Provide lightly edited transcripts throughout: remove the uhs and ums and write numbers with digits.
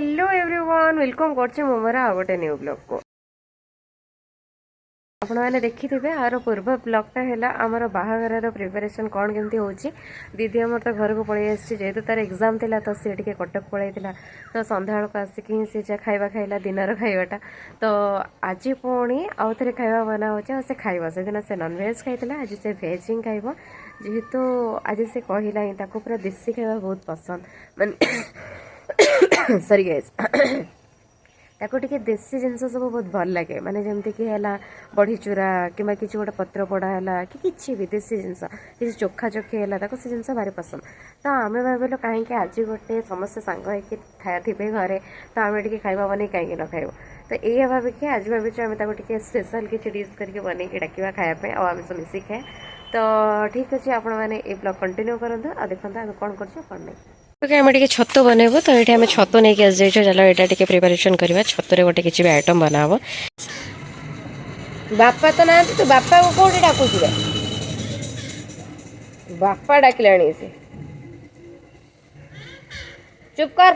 hello everyone welcome करछे मोर आ गोटे new blog को आपण मैंने देखी थे आर पूर्व ब्लॉगटा है आमर बाहागर प्रिपरेशन कौन केमती होची दीदी आमर तो घर को पलि आसी जेहेतु तार एग्जाम थिला तो सी टे कटक पलैला तो संध्या बेलू आसिक सी जा खाଇବା खाइला दिनर खाइबाटा तो आज पुणी आउ थे खाଇବା बना हो से खाइब से दिन से नॉनवेज खाइला आज से भेज ही खाइब जेहेतु आज से कहला पूरा देसी खाଇବା बहुत पसंद माने सॉरी गाइस ताको टिके देसी जिनस सब बहुत भल लगे माने जमती कि है बड़ी चूरा कि किसी गोटे पत्र पड़ा है कि किसी भी देसी जिनस किसी चोखा चोखी है से जिनस भारी पसंद तो आम भाविलु कहीं आज गोटे समस्त सांग थे घरे तो आम टे खाଇବା बन कहीं न खाइब तो ये भाविकी आज भाई आम टे स्पेशल किसी डिश करके बन डाक खायापे आम सब मिसिक खाए तो ठीक अच्छे आपण मैंने ये ब्लॉग कंटिन्यू करूँ आ देखते आम कौन कर ओके आम टे छत बनइबू तो ये आम छत नहीं कि आस चलो यहाँ टे प्रिपेरेसन करवा छतरे गोटे किसी भी आइटम बनाब बापा तो ना तो बापा को कौटे डाकुचे बापा डाकिला से चुप कर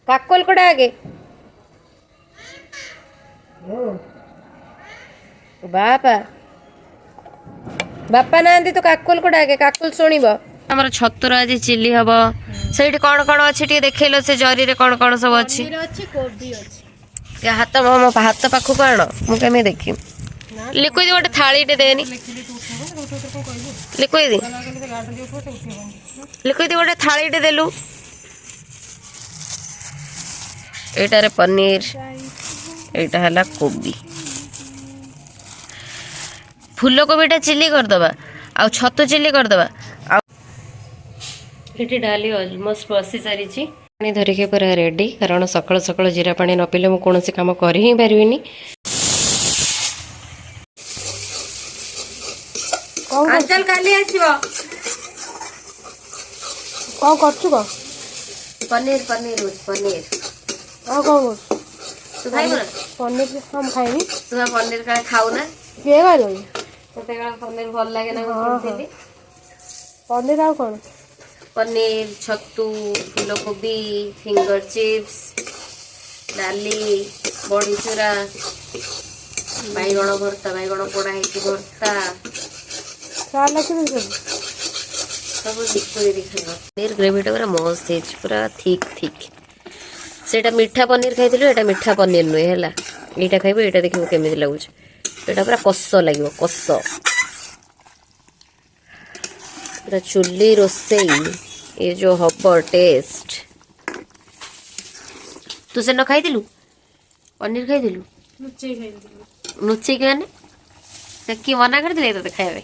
काकोल को डाके बापा बापा ना तो काकोल को डाके काकोल शुणव आमर छतुर आज चिली हम से कौन कौन अच्छे देखेल से जरी रे कौन कौन सब अच्छी हाथ मो हाथ पाखक आण मुझे देखी लिक्विड गोटे थाली टे देनी लिक्विड लिक्विड गोटे थाली टे देलु एटारे पनीर एटा हला कोबी फूल कोबीटा चिली करदबा आ छतु चिली करदबा ये डाली अलमोस्ट बसी सारी पानी धरिके पूरा रेडी कारण सकाल सकाल जीरा पानी न पीले कौन काम कर ही पारिनी अंचल काली आसीबो कौन करछु को पनीर पनीर पनीर आ कौन तू खाइबो ना पनीर हम खाइबी तू पनीर का खाऊ ना के गालो तते का पनीर भल लागे ना खाइली पनीर आ कौन पनीर छतु फूलकोबी फिंगर चिप्स डाली बड़ी चूरा बैगण भर्ता बैगण पोड़ा भर्ता सब पनीर ग्रेवीटा पूरा मस्त है पूरा थिक थिक सेटा मीठा पनीर खाई एटा मीठा पनीर नुहे है यहाँ खाइब यहाँ देखिए केमी लगुच यहाँ पूरा कस लगे कस पूरा चुली रोसई ये जो हब टेस्ट तू से न खाई पनीर खाई लुचे के कि मना कर तो खाए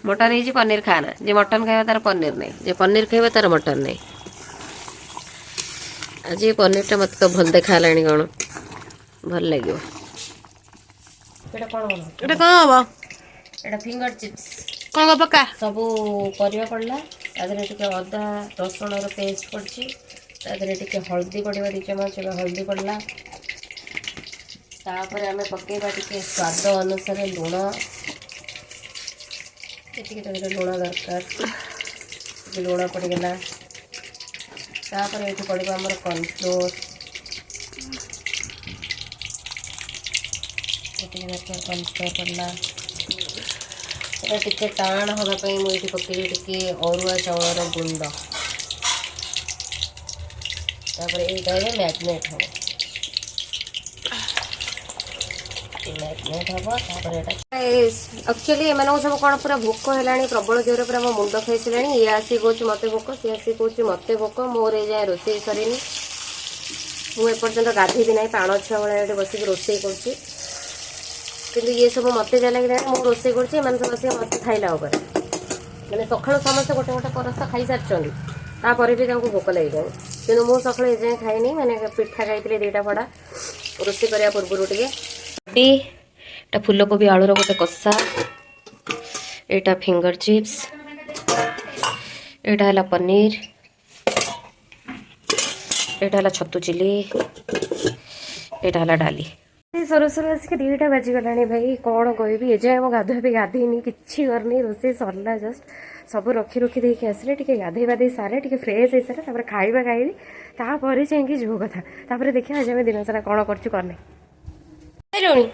मटन है पनीर खाना जे मटन खाइबा तार पनीर नहीं जे पनीर खाइबा तार मटन नहीं आज ये पनीर मत तो भल देखा कौन भल लगे कौन हम एटा फिंगर चिप्स कौन पका सब परिया पड़ला तादरे टिके अदा रसुण पेस्ट पड़ची तादरे टिके हल्दी पड़वा 2 चम्मच हल्दी पड़ला तापर आमे पकेबा टिके स्वाद अनुसार लुण टिके तादरे लुण दरकार लुण पड़गला तापर ये पड़वा हमर कॉर्नफ्लोर कॉर्नफ्लोर पड़ला टिके टाण हाँपाई मुझे पकड़ी टिके अरुआ चाउर गुंड तापर ये मैग्नेट हम मैग्नेट हम एक्चुअली एम सब कौन पूरा भोक है प्रबल जोर पूरा मो मुंड खाई सारे ये आसी कौच मत भोक सी आसी कौच मत भोक मोर ये रोसे सर मुझे गाधी भी ना पाण छुआ भाई बसिक रोसे कर किंतु ये सब मत जा लगे मुझे रोसे कर सब बस मत खाइला मैंने सका समस्त गोटे गोटे परस खाई सारी भी भोक लगे जाए कि मुझे सका एजाएं खाइनी मैंने पिठा खाई 2टा फड़ा रोसे करने पूर्व टे फूलकोबी आलूर गोटे कषा यहाँ फिंगर चिप्स यहाँ है पनीर यहाँ है छतु चिली यहाँ है डाली सर सर आसिक 2टा बाजिगला भाई कौन कहबी एजाए मो गाधुआ भी गाधेनी कि करनी रोसे सरला जस्ट सब रखी रखी देखे आसिले टिके गाधे बाधे सारे टिके फ्रेश हो सारे तापर खाइबा खाइबी तापर जाइए जो कथा तापर देखिए आज आम दिन सारा कौन कर खाइलुणी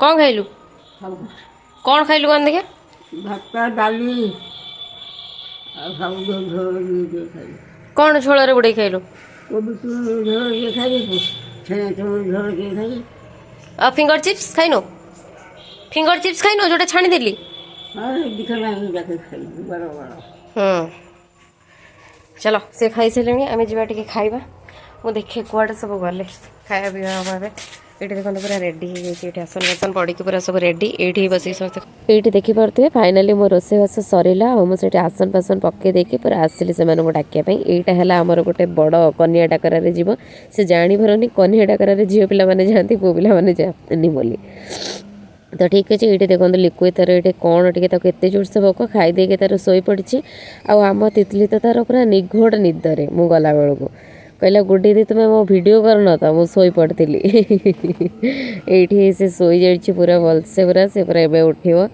कौन खाइलु कौन खाइलु कौन देखे भात डाली कौन झोल बुड़े खाइलु फिंगर चिप्स खाइनो फिंगर चिप्स खाइनो जोटा छाणी देली चलो से खाई सारे आम जा खाइबा मु देखे कुआड़े सब गले खाया पीवा हम ये देखो पूरा रेडी हो आसन बासन पड़ी पूरा सब रेडी ये बस समस्त ये देखिपे फाइनाली मो रोषेबास सरला और मुझे आसन बासन पकई देकी पूरा आसिली से डाकिया यहाँ है आमर गोटे बड़ कन्या डाकर जीव से जापारनी कन्या डाकर झील पे जाती पुओ पे जानी बोली तो ठीक अच्छे ये देखो लिक्विड तार ये कौन टे एत जोर से भोक खाई तार शोई पड़ी आम तितली तो तार पूरा निघोड़ निदरे मु गला बेलू कहला गुड्डी दी तुम्हें मो वीडियो करना था मुझे शोई पड़ी ये से शोई जाइए पूरा भलसे से पूरा एवं उठो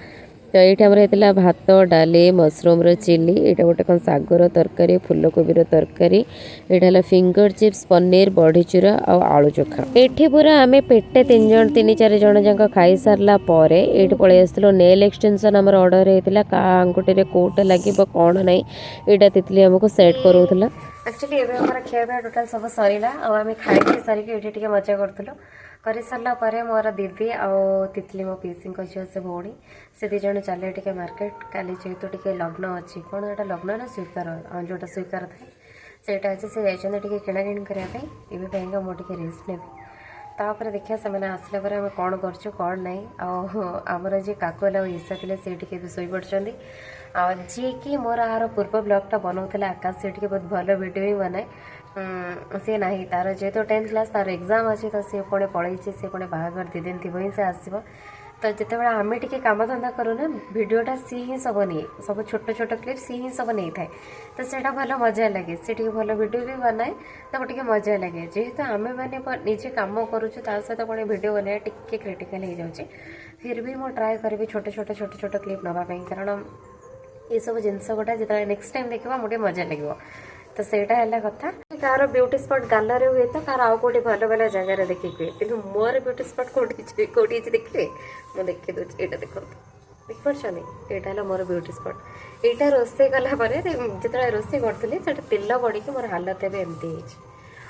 तो ये होता भात डाली मशरूम चिली यहाँ गोटे कौन सागर तरकारी फूलकोबीर तरकारी यहाँ फिंगर चिप्स पनीर बड़ी चूरा और आलू चोखा ये पूरा आम पेटे 3 जन 3-4 जन जाक खाई सारा पर ये पलि आसलु नेल एक्सटेंशन आम ऑर्डर होता क्या आंगुठी कौटे लगे कौन ना यहाँ तितली आमको सेट करूला एक्चुअली एवं खिया टोटाल सब सरला आम खाई सारिक ये मजा करूँ कर सारा पर मोर दीदी आउ तितली मो पीसी झील से भौणी से दी जन चले टे मार्केट काली जेहेतु टे लग्न अच्छी कौन जोटा लग्न ना स्वीकार जोटा स्वीकार थाए सेटा अच्छे से जाइए किणाकिणी करने मुझे रेस्ट ने तापर देखिए से आसला पर आम कौन कर कौन ना आमर जी काकुला और ईशा थे सी शोई पड़ते जी कि मोर आर पूर्व ब्लॉगटा बनाऊला आकाश से बहुत भल वीडियो ही बनाए सी ना तार जेहेतु 10th क्लास तार एग्जाम अच्छी तो सी पुणे पलि सी पुणे बाहागर 2 दिन थी ही से आसो तो जिते बड़े आम टे कम धंदा करूना भिडटा सी ही सब नहीं सब छोट छोट क्लिप सी ही सब नहीं थाए तो सेटा भल मजा लगे सी भल वीडियो भी बनाए तो टे मजा लगे जेहेतु आम मैंने निजे कम करुचु सहित पुणे वीडियो बनाए टे क्रिटिकल हो जाए फिर भी मुझे ट्राए करी छोट छोट छोट छोट क्लिप नापी कारण ये सब जिनस गुटा जो नेक्स्ट टाइम देखा मुझे मजा लगे तो सेटा है कथा कार ब्यूटी स्पॉट गालर हुए तो कार आउ कौटी भल भल जगार देखिए कि मोर ब्यूटी स्पॉट कौटी देखिए मुझे देखी दूसरी यहाँ देखो देखिए यहाँ है मोर ब्यूटी स्पॉट यहाँ रोसे कलापर जो रोसे करी तेल पड़ी मोर हालत एवं एमती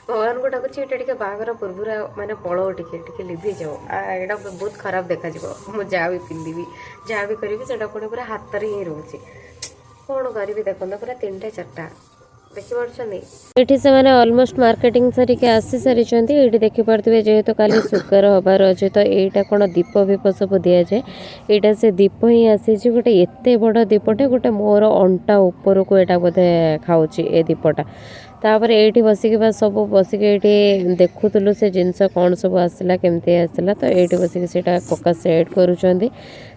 भगवान को डाकुची ये बाहर पूर्व मानने पड़ो टे लिभि जाओ यहाँ बहुत खराब देखा मुझे जहाँ भी पिंधि जहाँ भी करी से पुणी पूरा हाथ में ही रोचे कौन करी देखो पूरा 3-4 देखिए से मैंने ऑलमोस्ट मार्केटिंग सारिके आसी सारी ये देखिपे जेहेतु काली सुगर हबार अच्छे तो यहाँ कौन दीप भीप सब दि जाए यहाँ से दीप ही आसी गोटे एत बड़ दीपटे गोटे मोर अंटा ऊपर को यहाँ बोधे खाऊँ ए दीपटा तापर ये बसिक सब बसिक ये देखुलु से जिनस कौन सब आसला केमती आसला तो ये बसिक से कका सेट करुँच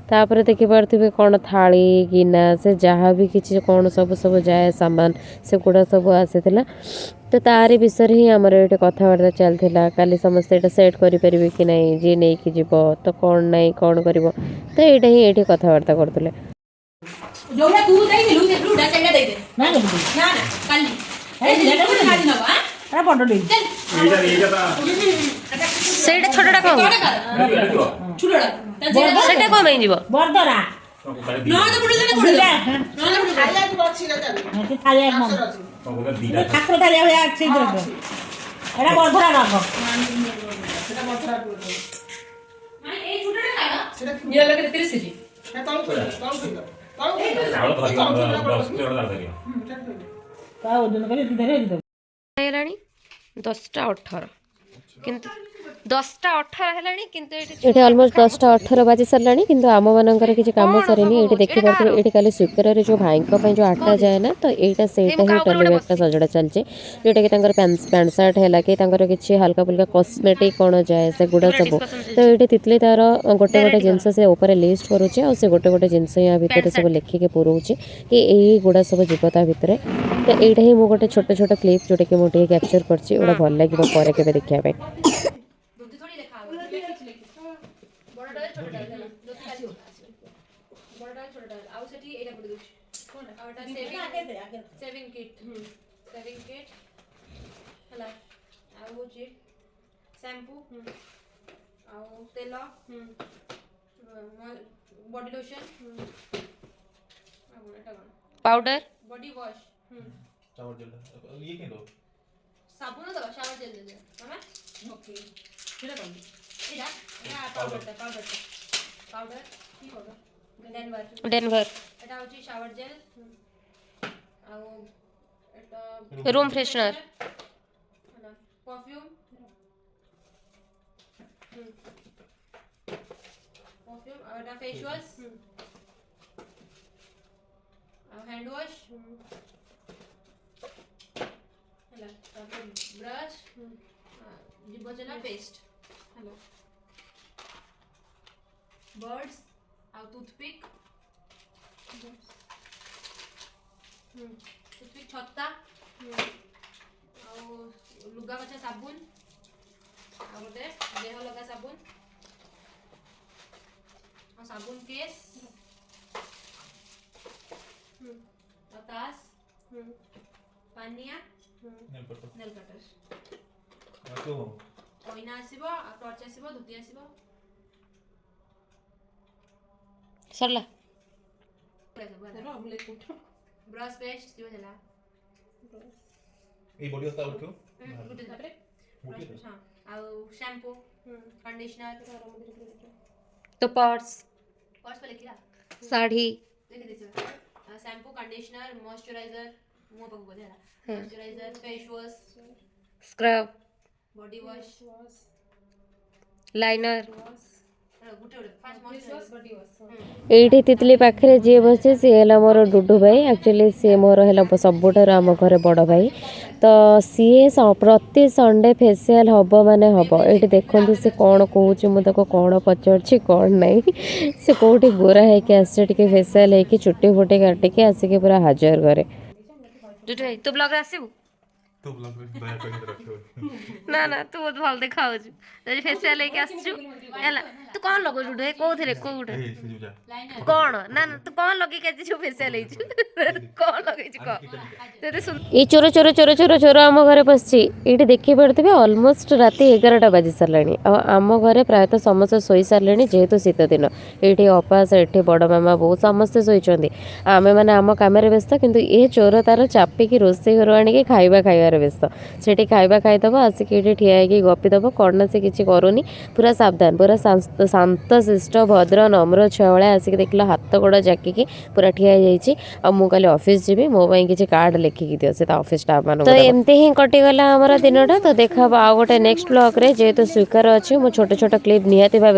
तापर देखिपे कौन थाली गिना से जहाँ भी किसी कौन सब सब जाए सामान से गुड़ा सब आसी तो तारी विषय ही आमर ये कथबार्ता चलता काली समस्ते ये सेट करें कि ना जी नहीं कि जीव तो कौन ना कौन कर तो यहाँ ही ये कथबार्ता करते छोटा कौन सेटा कौन नहीं जीव बरदरा ठाकुर थाली है 10टा 18 किंतु 10टा 18 है ये ऑलमोस्ट 10टा 18 बाजी सारा किंतु आम मानकर किसी कम सरनी ये देखिए ये खाली स्वीकार जो भाई जो आटा जाए ना तो यहाँ से ही ट्रॉली बैगटा सजड़ा चलचे जोटा कि पैंट सार्ट है कि किसी हल्का फुल्का कस्मेटिक कौन जाए से गुड़ा सब तो ये तितली तार गोटे गोटे जिनस से ऊपर लिस्ट करुचे और से गोटे गोटे जिनस यहाँ भितर सब लिखिके पुरोचे कि यही गुड़ा सब जीव ता भितर तो यहाँ ही मुझे गोटे छोट छोट क्लिप जोटा कि मुझे कैप्चर कर भल लगे पर देखा सेविंग किट हला आ होची शैम्पू आ तेल body lotion powder body wash shower gel ये क्या दो साबुन दो शावर जेल दे मामा ओके केड़ा कोन एडा या पाउडर की पाउडर डेनवर এটা হচ্ছে শাওয়ার জেল আর এটা रूम फ्रेशनर হলো পারফিউম আর এটা ফেস ওয়াশ আর হ্যান্ড ওয়াশ হলো তারপর ব্রাশ জিভ জেলা পেস্ট হলো বার্ডস আর টুথপিক टूथपिक छत्ता लुगा कचा साबुन गोटे देह लगा साबुन साबुन केस तास पानिया नेल कटर तो कईना आसीबो आ टॉर्च आसीबो धुती आसीबो सरला ब्रश पेस्ट दिबो जला ये बॉडी होता है क्यों गुटे तापरे ब्रश पेस्ट हां आ शैम्पू कंडीशनर तो पर्स पर्स पे लिखिला साड़ी लिख दीजिए शैम्पू कंडीशनर मॉइस्चराइजर मुंह पर बोले जला moisturiser face wash scrub body wash liner गुटे गुटे फास्ट मॉइस्चराइजर बॉडी वॉश ଏଇଠି ତିତଲି ପାଖରେ ଯିଏ ବସିଛି ସିଏ ହେଲା ମୋର ଡୁଡୁ ଭାଇ ଆକ୍ଚୁଆଲି ସିଏ ମୋର ହେଲା ସବୁଠାରୁ ଆମ ଘରେ ବଡ଼ ଭାଇ ତ ସିଏ ପ୍ରତି ସଣ୍ଡେ ଫେସିଆଲ୍ ହେବ ମାନେ ହେବ ଏଇଠି ଦେଖନ୍ତୁ ସେ କ'ଣ କହୁଛି ମୁଁ ତାକୁ କ'ଣ ପଚାରୁଛି କ'ଣ ନାହିଁ ସେ କେଉଁଠି ଗୋରା ହେଇକି ଆସିছে ଟିକେ ଫେସିଆଲ୍ ହେଇକି ଚୁଟି ଫୁଟି କାଟିକି ଆସିକି ପୁରା ହାଜର କରେ ଡୁଡୁ ଭାଇ ତୁ ବ୍ଲଗ୍ରେ ଆସିବୁ तो ब्लॉग में दया करके रखो ନା ନା ତୁ ବହୁତ ଭଲ ଦେଖାଯାଉଛୁ ଯଦି ଫେସିଆଲ୍ ହେଇକି ଆସିଛୁ ହେଲା ତୁ କ'ଣ ଲଗାଉଛୁ ଡୁଡୁ ଭାଇ କୋଉଥିରେ କୋଉଟା ए से जा କ'ଣ ନା ନା ତୁ କ'ଣ ଲଗେଇକି ଆସିଛୁ ଫେସିଆଲ୍ ହେଇଛୁ କ'ଣ ଲଗେଇଛୁ କହ ଏଇ ଚୋର ଚୋର ଚୋର ଚୋର ଚୋର ଆମ ଘରେ ବସିଛି ଏଇଠି ଦେଖିପାରୁଥିବେ ଅଲମୋଷ୍ଟ ରାତି 11ଟା ବାଜି ସାରିଲାଣି ଆଉ ଆମ ଘରେ ପ୍ରାୟତଃ ସମସ୍ତେ ଶୋଇସାରିଲେଣି ଯେହେତୁ ଶୀତ ଦିନ ଏଇଠି ଅପା ସେଠି ବଡ଼ ମାମା ବୋଉ ସମସ୍ତେ ଶୋଇଛନ୍ତି ଆମେମାନେ ଆମ କାମରେ ବ୍ୟସ୍ତ କିନ୍ତୁ ଏ ଚୋର ତାର ଚାପିକି ରୋଷେଇ ଘରୁ ଆଣିକି ଖାଇବାରେ ବ୍ୟସ୍ତ ସେଠି ଖାଇବା ଖାଇଦେବ ଆସିକି ଏଠି ଠିଆ ହେଇକି ଗପିଦେବ କ'ଣ ନା ସେ କିଛି କରୁନି ପୁରା ସାବଧାନ ପୁରା ଶାନ୍ତ ଶିଷ୍ଟ ଭଦ୍ର ନମ୍ର ଛୁଆବେଳେ ଆସିକି ଦେଖିଲ ହାତ ଗୋଡ଼ ଜାକିକି ପୁରା ଠିଆ ହେଇଯାଇଛି ଆଉ ମୁଁ କାଲି ଅଫିସ୍ ଯିବି ମୋ ପାଇଁ କିଛି କାର୍ଡ଼ ଲେଖିକି ଦିଅ ସେ ତା ଅଫିସ୍ ଷ୍ଟାଫ୍ମାନଙ୍କୁ ତ ଏମିତି ହିଁ କଟିଗଲା ଆମର ଦିନଟା ତ ଦେଖା ହବ ଆଉ ଗୋଟେ ନେକ୍ସଟ ବ୍ଲଗ୍ରେ ଯେହେତୁ ସ୍ୱୀକାର ଅଛି ମୁଁ ଛୋଟ ଛୋଟ କ୍ଲିପ୍ ନିହାତି ଭାବରେ